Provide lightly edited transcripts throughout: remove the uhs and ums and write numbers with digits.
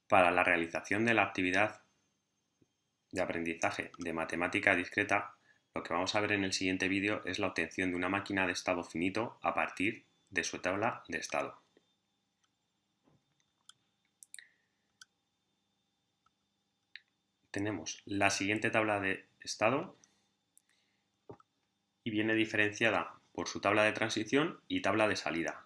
Para la realización de la actividad de aprendizaje de matemática discreta, lo que vamos a ver en el siguiente vídeo es la obtención de una máquina de estado finito a partir de su tabla de estado. Tenemos la siguiente tabla de estado y viene diferenciada por su tabla de transición y tabla de salida.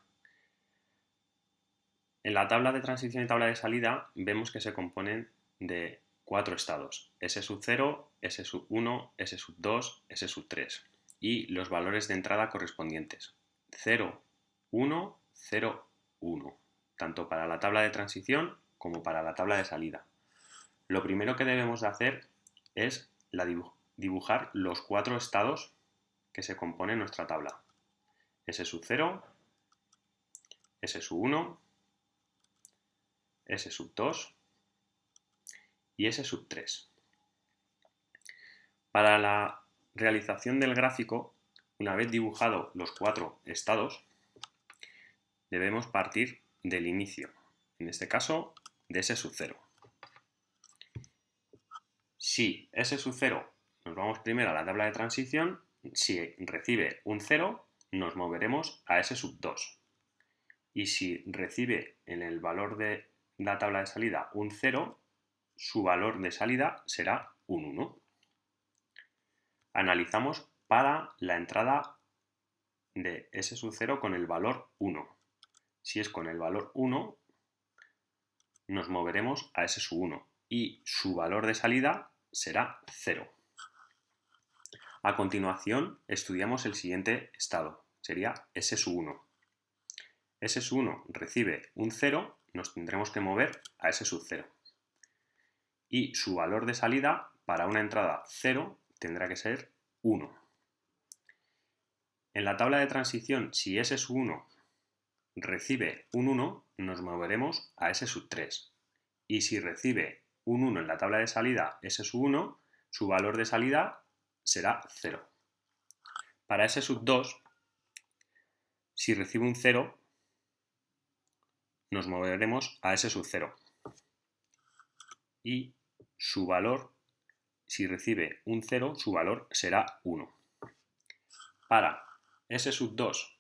En la tabla de transición y tabla de salida vemos que se componen de 4 estados: S0, S1, S2, S3 y los valores de entrada correspondientes: 0, 1, 0, 1, tanto para la tabla de transición como para la tabla de salida. Lo primero que debemos de hacer es dibujar los 4 estados que se componen nuestra tabla: S0, S1, S2 y S3. Para la realización del gráfico, una vez dibujado los 4 estados, debemos partir del inicio, en este caso de S0. Si S0 nos vamos primero a la tabla de transición, si recibe un 0, nos moveremos a S2. Y si recibe en el valor de la tabla de salida un 0, su valor de salida será un 1. Analizamos para la entrada de S0 con el valor 1. Si es con el valor 1, nos moveremos a S1 y su valor de salida será 0. A continuación, estudiamos el siguiente estado, sería S1. S1 recibe un 0, nos tendremos que mover a S0. Y su valor de salida para una entrada 0 tendrá que ser 1. En la tabla de transición, si S1 recibe un 1, nos moveremos a S3. Y si recibe un 1 en la tabla de salida S1, su valor de salida será 0. Para S2, si recibe un 0, nos moveremos a S0. Y su valor, si recibe un 0, su valor será 1. Para S2,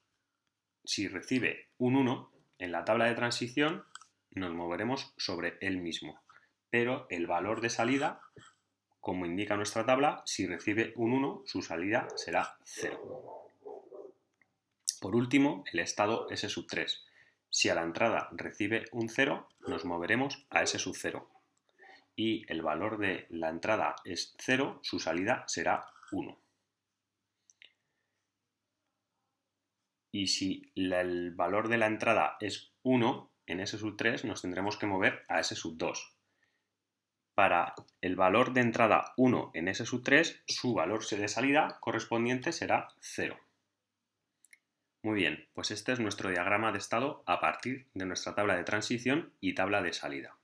si recibe un 1, en la tabla de transición nos moveremos sobre él mismo, pero el valor de salida, como indica nuestra tabla, si recibe un 1, su salida será 0. Por último, el estado S3. Si a la entrada recibe un 0, nos moveremos a S0. Y el valor de la entrada es 0, su salida será 1. Y si el valor de la entrada es 1, en S3 nos tendremos que mover a S2. Para el valor de entrada 1 en S3, su valor de salida correspondiente será 0. Muy bien, pues este es nuestro diagrama de estado a partir de nuestra tabla de transición y tabla de salida.